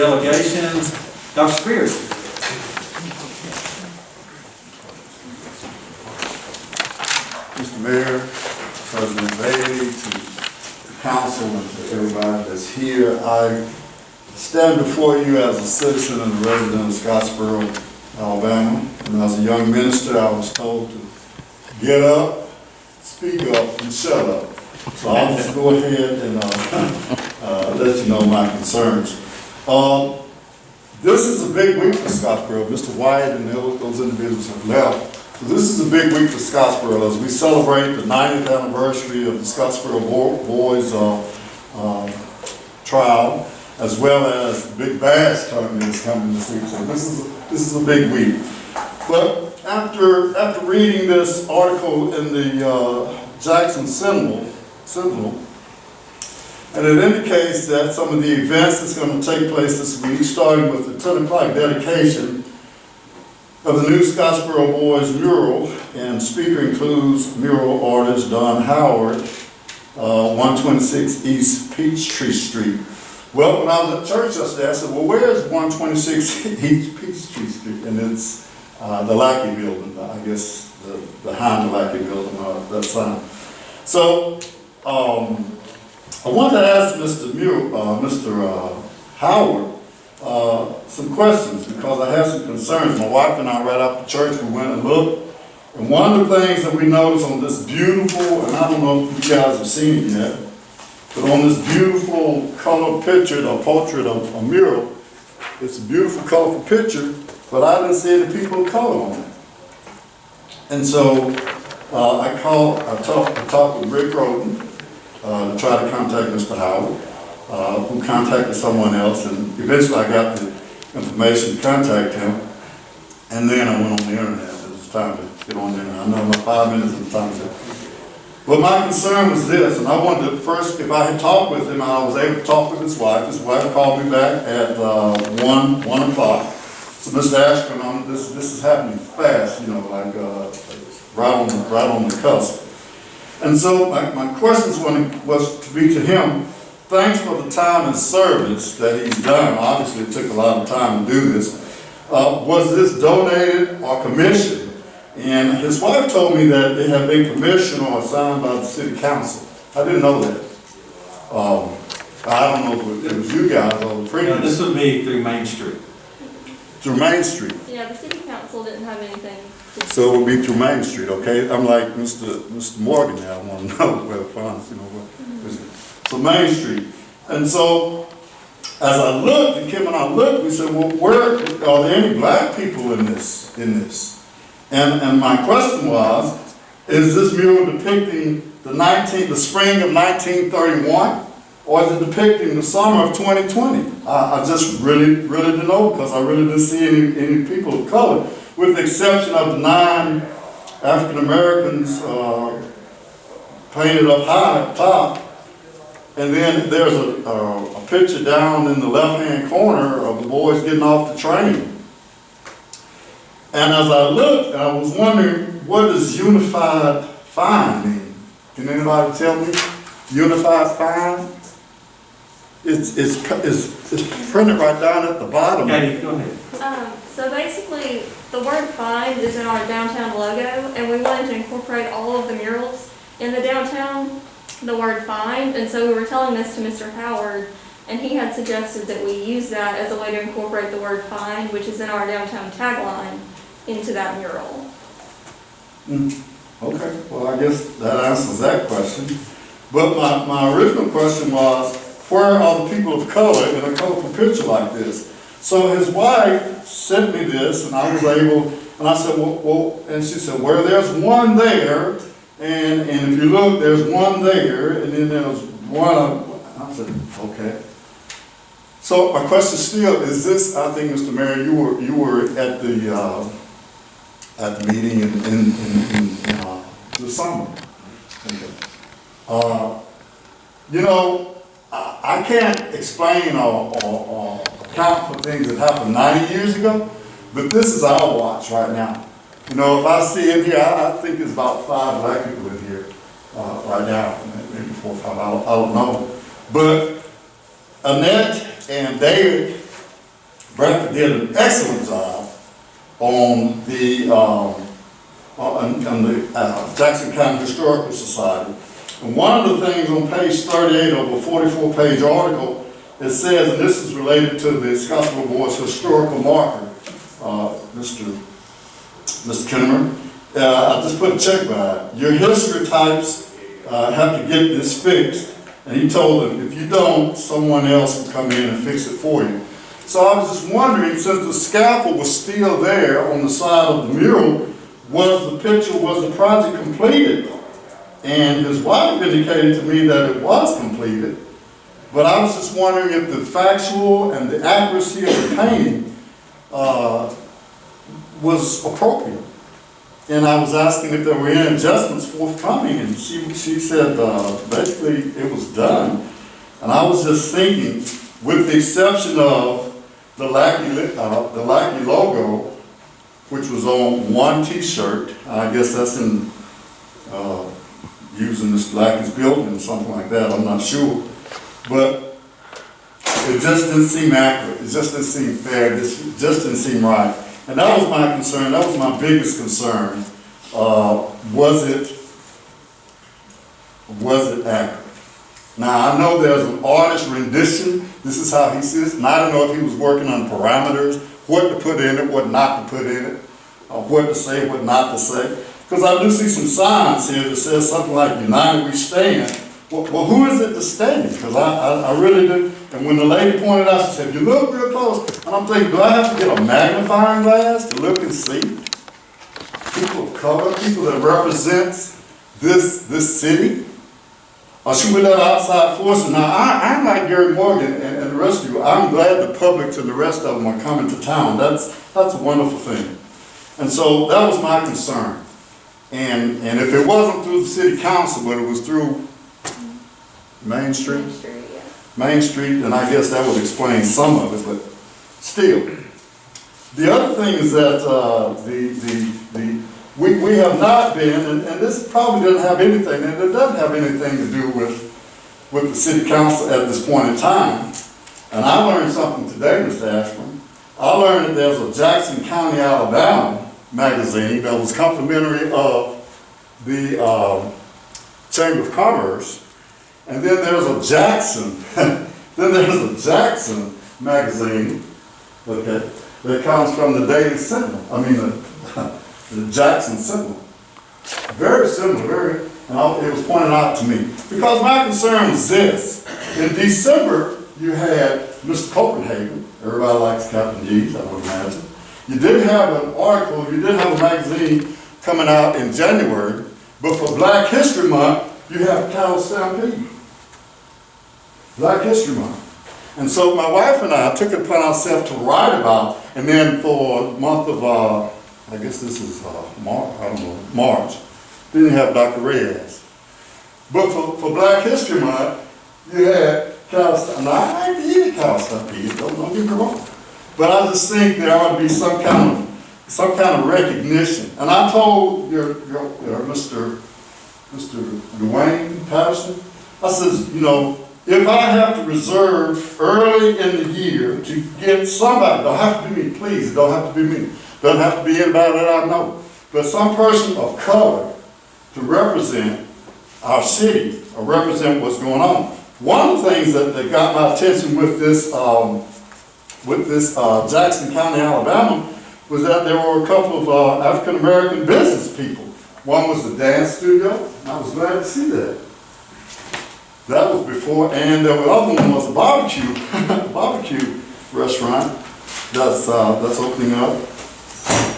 delegations. Dr. Spears. Mr. Mayor, President Bailey, to the council and to everybody that's here, I stand before you as a citizen and a resident of Scottsboro, Alabama. And as a young minister, I was told to get up, speak up, and shut up. So I'll just go ahead and let you know my concerns. This is a big week for Scottsboro. Mr. Wyatt and those individuals have left. So this is a big week for Scottsboro as we celebrate the 90th anniversary of the Scottsboro boys trial, as well as the big bass tournament is coming this week. So this is a big week. But after reading this article in the Jackson Sentinel, and it indicates that some of the events that's going to take place this week, starting with the 10 o'clock dedication of the new Scottsboro Boys mural, and speaker includes mural artist Don Howard, 126 East Peachtree Street. Well, when I was at church yesterday, I said, well, where's 126 East Peachtree Street? And it's the Lackey building, I guess, behind the Lackey building, that sign. So, I want to ask Mr. Howard some questions because I have some concerns. My wife and I, right after church, we went and looked. And one of the things that we noticed on this beautiful, and I don't know if you guys have seen it yet, but on this beautiful color picture, or portrait of a mural, it's a beautiful, colorful picture, but I didn't see any people of color on it. And so I talked with Rick Roden to try to contact Mr. Howard, who contacted someone else, and eventually I got the information to contact him, and then I went on the internet. It was time to get on the internet. I know about 5 minutes of time to. But my concern was this, and I wanted to first, if I had talked with him, I was able to talk with his wife. His wife called me back at 1 o'clock. So Mr. Ashburn, this is happening fast, you know, like right on the cusp. And so my questions was to be to him. Thanks for the time and service that he's done. Obviously, it took a lot of time to do this. Was this donated or commissioned? And his wife told me that it had been commissioned or assigned by the city council. I didn't know that. I don't know if it was you guys or the previous. No, this would be through Main Street. Through Main Street. Yeah, the city council didn't have anything. So it would be through Main Street, okay? I'm like Mr. Morgan now. I want to know where the funds, you know, so Main Street. And so as I looked, and Kim and I looked, we said, well, where are there any black people in this? And my question was, is this mural depicting the spring of 1931? Or is it depicting the summer of 2020? I just really didn't know because I really didn't see any people of color, with the exception of the 9 African Americans painted up high at the top. And then there's a picture down in the left-hand corner of the boys getting off the train. And as I looked, I was wondering, what does unified fine mean? Can anybody tell me? Unified fine? It's printed right down at the bottom. Okay, go ahead. So basically, the word find is in our downtown logo, and we wanted to incorporate all of the murals in the downtown, the word find, and so we were telling this to Mr. Howard, and he had suggested that we use that as a way to incorporate the word find, which is in our downtown tagline, into that mural. Okay, well, I guess that answers that question. But my original question was, where are the people of color in a colorful picture like this? So his wife sent me this, and I was able, and I said, well, and she said, well, there's one there, and if you look, there's one there, and then there's one. I said, okay. So my question still is this: I think, Mr. Mayor, you were at the meeting in the summer. Okay. You know, I can't explain or account for things that happened 90 years ago, but this is our watch right now. You know, if I see in here, I think there's about 5 black people in here right now, maybe 4 or 5, I don't know. But Annette and David Bradford did an excellent job on the, Jackson County Historical Society. And one of the things on page 38 of a 44-page article, it says, and this is related to the Scottsboro Board's historical marker, Mr. Kinnemer, I just put a check by it. Your history types have to get this fixed. And he told them, if you don't, someone else will come in and fix it for you. So I was just wondering, since the scaffold was still there on the side of the mural, was the project completed? And his wife indicated to me that it was completed. But I was just wondering if the factual and the accuracy of the painting was appropriate. And I was asking if there were any adjustments forthcoming, and she said basically it was done. And I was just thinking, with the exception of the Lackey logo, which was on one T-shirt, I guess that's in using Mr. Lackey's building or something like that, I'm not sure. But it just didn't seem accurate, it just didn't seem fair, it just didn't seem right. And that was my concern, that was my biggest concern. Was it accurate? Now I know there's an artist rendition, this is how he sees it, and I don't know if he was working on parameters, what to put in it, what not to put in it, what to say, what not to say. Because I do see some signs here that says something like, United we stand. Well, who is it that's standing? Because I really do. And when the lady pointed out, she said, you look real close. And I'm thinking, do I have to get a magnifying glass to look and see? People of color, people that represents this city? Or should we let outside forces? Now, I'm like Gary Morgan and the rest of you. I'm glad the public to the rest of them are coming to town. That's a wonderful thing. And so that was my concern. And if it wasn't through the city council, but it was through Main Street? Main Street, yeah. Main Street, then I guess that would explain some of it, but still. The other thing is that we have not been, and this probably doesn't have anything, and it doesn't have anything to do with the city council at this point in time. And I learned something today, Mr. Ashburn. I learned that there's a Jackson County, Alabama magazine that was complimentary of the Chamber of Commerce. And then there's a Jackson, magazine, okay, that comes from the Daily Sentinel. I mean, the Jackson Sentinel. Very similar, and it was pointed out to me. Because my concern was this. In December, you had Mr. Copenhagen. Everybody likes Captain G's, I would imagine. You did have an article, you did have a magazine coming out in January, but for Black History Month, you have Cattle Stampede. Black History Month. And so my wife and I took it upon ourselves to write about, and then for the month of, I guess this is March, then you have Dr. Reyes. But for Black History Month, you had Cattle Stampede. Now, I like to eat Cattle Stampede, don't get me wrong. But I just think there ought to be some kind of recognition. And I told your Mr. Dwayne Patterson, I says, you know, if I have to reserve early in the year to get somebody, don't have to be me, please, it don't have to be me. Doesn't have to be anybody that I know. But some person of color to represent our city or represent what's going on. One of the things that got my attention with this Jackson County, Alabama, was that there were a couple of African-American business people. One was the dance studio, and I was glad to see that. That was before, and the other one was a barbecue restaurant that's opening up,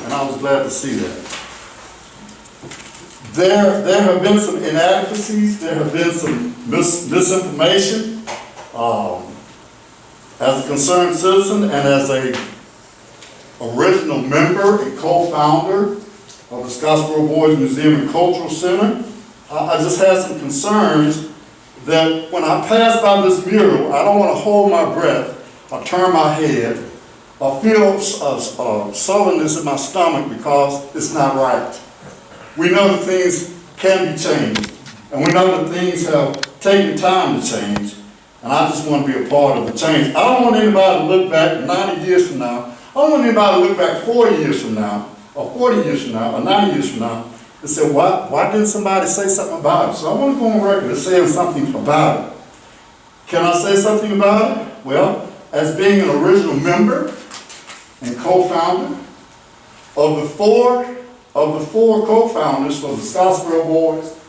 and I was glad to see that. There have been some inadequacies, there have been some misinformation. As a concerned citizen and as a original member and co-founder of the Scottsboro Boys Museum and Cultural Center, I just had some concerns that when I pass by this mural, I don't want to hold my breath or turn my head or feel sullenness in my stomach because it's not right. We know that things can be changed, and we know that things have taken time to change. and I just want to be a part of the change. I don't want anybody to look back 90 years from now. I don't want anybody to look back 40 years from now, or 40 years from now, or 90 years from now, and say, why didn't somebody say something about it? So I want to go on record as saying something about it. Can I say something about it? Well, as being an original member and co-founder of the four co-founders for the Scottsboro Boys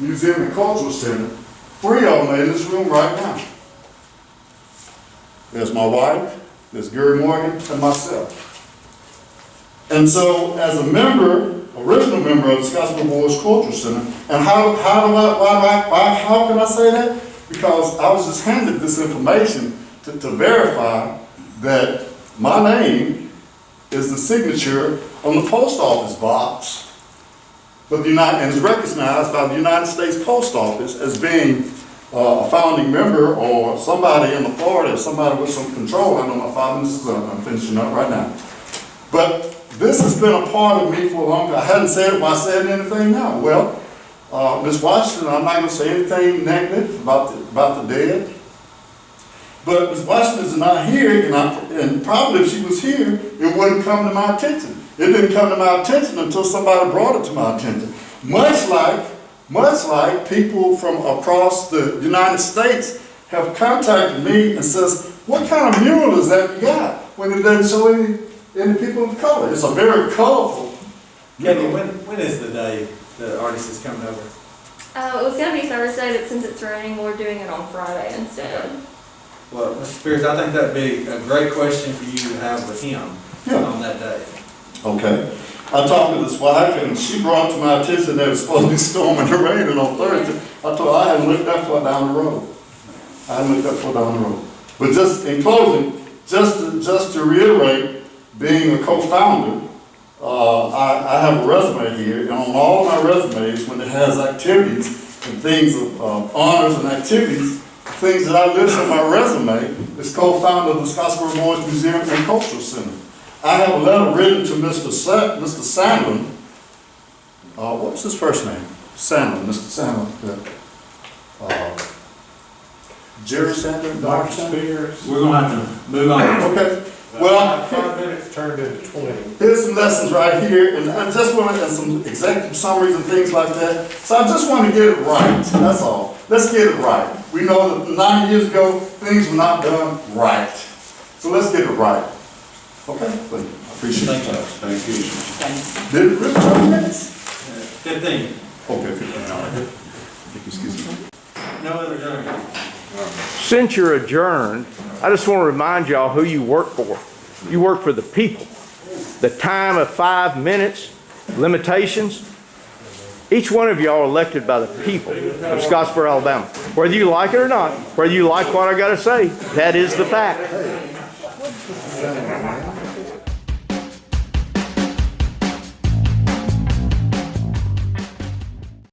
Museum and Cultural Center, 3 of them are in this room right now. There's my wife, there's Gary Morgan, and myself. And so, as a member, original member of the Scottsboro Boys Cultural Center, and how can I say that? Because I was just handed this information to verify that my name is the signature on the post office box, but and is recognized by the United States Post Office as being a founding member or somebody in Florida, somebody with some control. I know my 5 minutes is up, I'm finishing up right now. But this has been a part of me for a long time. I hadn't said it, why saying anything now? Well, Ms. Washington, I'm not going to say anything negative about the dead. But Ms. Washington is not here, and probably if she was here, it wouldn't come to my attention. It didn't come to my attention until somebody brought it to my attention. Much like people from across the United States have contacted me and says, what kind of mural is that you got? When it doesn't show any people of color. It's a very colorful Kathy, when is the day the artist is coming over? It was gonna be Thursday, but since it's raining, we're doing it on Friday instead. Well, Mr. Spears, I think that'd be a great question for you to have with him on that day. Okay. I talked to this wife, and she brought to my attention that it was supposed to be storming and raining on Thursday. I told her I hadn't looked that far down the road. But just in closing, just to reiterate, being a co-founder, I have a resume here, and on all my resumes, when it has activities and things of honors and activities, things that I list on my resume is co-founder of the Scottsboro Boys Museum and Cultural Center. I have a letter written to Mr. Sandlin. What's his first name? Sandlin, Mr. Sandlin. Jerry Sandlin? Dr. Spears. We're going to have to move on. Okay. Well, 5 minutes turned into 20. here's some lessons right here, and I just want to, and some executive summaries and things like that. So I just want to get it right, that's all. Let's get it right. We know that 90 years ago, things were not done right. So let's get it right. Okay, thank you. I appreciate it. Thank you. Did it really 20 minutes? 15. Okay, 15. All right. Excuse me. No other adjournment. Since you're adjourned, I just want to remind y'all who you work for. You work for the people. The time of 5 minutes, limitations, each one of y'all are elected by the people of Scottsboro, Alabama. Whether you like it or not, whether you like what I got to say, that is the fact.